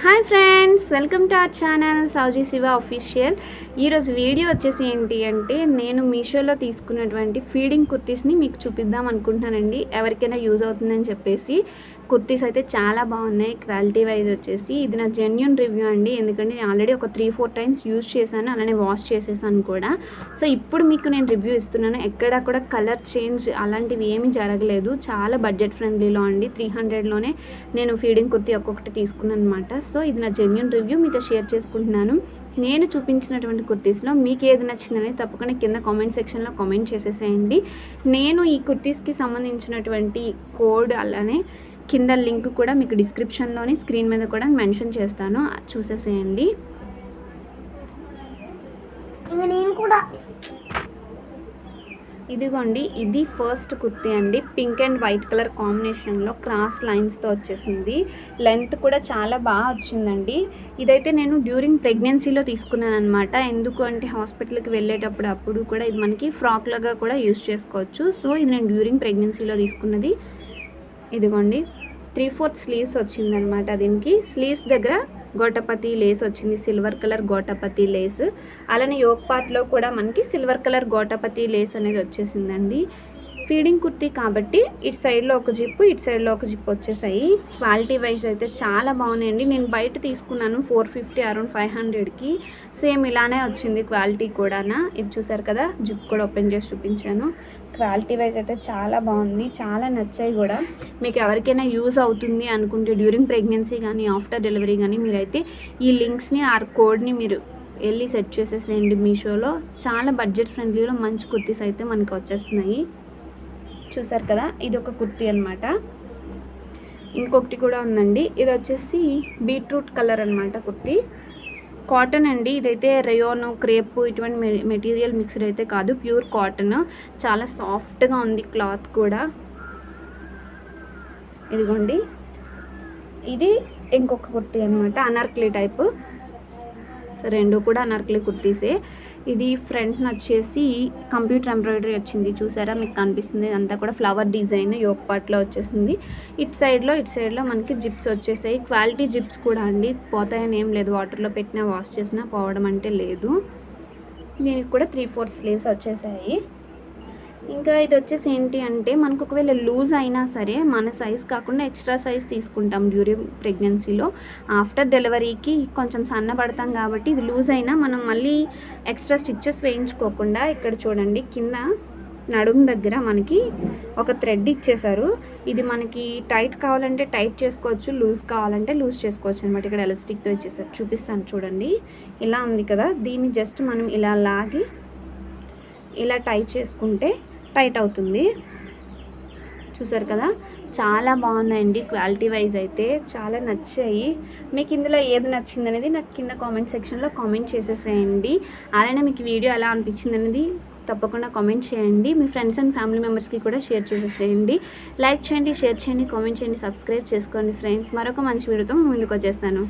Hi friends, welcome to our channel Souji Shiva official. ఈరోజు video వచ్చేసి ఏంటి అంటే, నేను మీషోలో తీసుకున్నటువంటి ఫీడింగ్ కుర్తీస్ని మీకు చూపిద్దాం అనుకుంటున్నానండి. ఎవరికైనా యూజ్ అవుతుందని చెప్పేసి కుర్తీస్ అయితే చాలా బాగున్నాయి. క్వాలిటీ వైజ్ వచ్చేసి ఇది నా జెన్యూన్ రివ్యూ అండి. ఎందుకంటే నేను ఆల్రెడీ ఒక 3-4 టైమ్స్ యూజ్ చేశాను, అలానే వాష్ చేసేసాను కూడా. సో ఇప్పుడు మీకు నేను రివ్యూ ఇస్తున్నాను. ఎక్కడా కూడా కలర్ చేంజ్ అలాంటివి ఏమీ జరగలేదు. చాలా బడ్జెట్ ఫ్రెండ్లీలో అండి. 300లోనే నేను ఫీడింగ్ కుర్తీ ఒక్కొక్కటి తీసుకున్నాను అనమాట. సో ఇది నా జెన్యూన్ రివ్యూ మీతో షేర్ చేసుకుంటున్నాను. నేను చూపించినటువంటి కుర్తీస్లో మీకు ఏది నచ్చిందని తప్పకుండా కింద కామెంట్ సెక్షన్లో కామెంట్ చేసేసేయండి. నేను ఈ కుర్తీస్కి సంబంధించినటువంటి కోడ్ అలానే కింద లింక్ కూడా మీకు డిస్క్రిప్షన్లోని స్క్రీన్ మీద కూడా మెన్షన్ చేస్తాను, చూసేసేయండి. నేను కూడా ఇదిగోండి, ఇది ఫస్ట్ కుర్తీ అండి. పింక్ అండ్ వైట్ కలర్ కాంబినేషన్లో క్రాస్ లైన్స్తో వచ్చేసింది. లెంత్ కూడా చాలా బాగా వచ్చిందండి. ఇదైతే నేను డ్యూరింగ్ ప్రెగ్నెన్సీలో తీసుకున్నాను అనమాట. ఎందుకు అంటే హాస్పిటల్కి వెళ్ళేటప్పుడు కూడా ఇది మనకి ఫ్రాక్ లాగా కూడా యూజ్ చేసుకోవచ్చు. సో ఇది నేను డ్యూరింగ్ ప్రెగ్నెన్సీలో తీసుకున్నది. ఇదిగోండి, 3/4 స్లీవ్స్ వచ్చిందనమాట. దీనికి స్లీవ్స్ దగ్గర గోటపతి లేస్ వచ్చింది, సిల్వర్ కలర్ గోటపతి లేస్. అలానే యోక్ పార్ట్లో కూడా మనకి సిల్వర్ కలర్ గోటపతి లేస్ అనేది వచ్చేసిందండి. ఫీడింగ్ కుర్తీ కాబట్టి ఇటు సైడ్లో ఒక జిప్పు, ఇటు సైడ్లో ఒక జిప్ వచ్చేసాయి. క్వాలిటీ వైజ్ అయితే చాలా బాగున్నాయండి. నేను బయట తీసుకున్నాను 450 అరౌండ్ 500కి. సేమ్ ఇలానే వచ్చింది క్వాలిటీ కూడా. ఇది చూసారు కదా, జిప్ కూడా ఓపెన్ చేసి చూపించాను. క్వాలిటీ వైజ్ అయితే చాలా బాగుంది, చాలా నచ్చాయి కూడా. మీకు ఎవరికైనా యూజ్ అవుతుంది అనుకుంటే డ్యూరింగ్ ప్రెగ్నెన్సీ కానీ ఆఫ్టర్ డెలివరీ కానీ మీరైతే ఈ లింక్స్ని ఆర్ కోడ్ని మీరు వెళ్ళి సెట్ చేసేసేయండి. మీషోలో చాలా బడ్జెట్ ఫ్రెండ్లీలో మంచి కుర్తీస్ అయితే మనకు వచ్చేస్తున్నాయి. చూసారు కదా, ఇది ఒక కుర్తీ అనమాట. ఇంకొకటి కూడా ఉందండి. ఇది వచ్చేసి బీట్రూట్ కలర్ అనమాట కుర్తీ. కాటన్ అండి. ఇదైతే రేయోన్, క్రేప్ ఇటువంటి మెటీరియల్ మిక్స్డ్ అయితే కాదు, ప్యూర్ కాటన్. చాలా సాఫ్ట్గా ఉంది క్లాత్ కూడా. ఇదిగోండి, ఇది ఇంకొక కుర్తీ అనమాట, అనార్కలి టైపు. రెండు కూడా అనార్కలి కుర్తీసే. ఇది ఫ్రంట్ వచ్చేసి కంప్యూటర్ ఎంబ్రాయిడరీ వచ్చింది, చూసారా, మీకు కనిపిస్తుంది. అంతా కూడా ఫ్లవర్ డిజైన్ యోక్ పార్ట్లో వచ్చేసింది. ఇటు సైడ్లో మనకి జిప్స్ వచ్చేసాయి. క్వాలిటీ జిప్స్ కూడా అండి, పోతాయని ఏం లేదు. వాటర్లో పెట్టినా వాష్ చేసినా పోవడం అంటే లేదు. దీనికి కూడా 3/4 స్లీవ్స్ వచ్చేసాయి. ఇంకా ఇది వచ్చేసి ఏంటి అంటే, మనకు ఒకవేళ లూజ్ అయినా సరే మన సైజ్ కాకుండా ఎక్స్ట్రా సైజ్ తీసుకుంటాం డ్యూరింగ్ ప్రెగ్నెన్సీలో. ఆఫ్టర్ డెలివరీకి కొంచెం సన్నపడతాం కాబట్టి ఇది లూజ్ అయినా మనం మళ్ళీ ఎక్స్ట్రా స్టిచ్చెస్ వేయించుకోకుండా ఇక్కడ చూడండి, కింద నడుము దగ్గర మనకి ఒక థ్రెడ్ ఇచ్చేసారు. ఇది మనకి టైట్ కావాలంటే టైట్ చేసుకోవచ్చు, లూజ్ కావాలంటే లూజ్ చేసుకోవచ్చు అనమాట. ఇక్కడ ఎలాస్టిక్తో ఇచ్చేసారు, చూపిస్తాను చూడండి. ఇలా ఉంది కదా, దీన్ని జస్ట్ మనం ఇలా లాగి ఇలా టైట్ చేసుకుంటే టైట్ అవుతుంది. చూసారు కదా, చాలా బాగున్నాయండి. క్వాలిటీ వైజ్ అయితే చాలా నచ్చాయి. మీకు ఇందులో ఏది నచ్చింది అనేది నాకు కింద కామెంట్ సెక్షన్లో కామెంట్ చేసేసేయండి. అలానే మీకు వీడియో ఎలా అనిపించింది అనేది తప్పకుండా కామెంట్ చేయండి. మీ ఫ్రెండ్స్ అండ్ ఫ్యామిలీ మెంబర్స్కి కూడా షేర్ చేసేసేయండి. లైక్ చేయండి, షేర్ చేయండి, కామెంట్ చేయండి, సబ్స్క్రైబ్ చేసుకోండి ఫ్రెండ్స్. మరొక మంచి వీడియోతో ముందుకు వచ్చేస్తాను.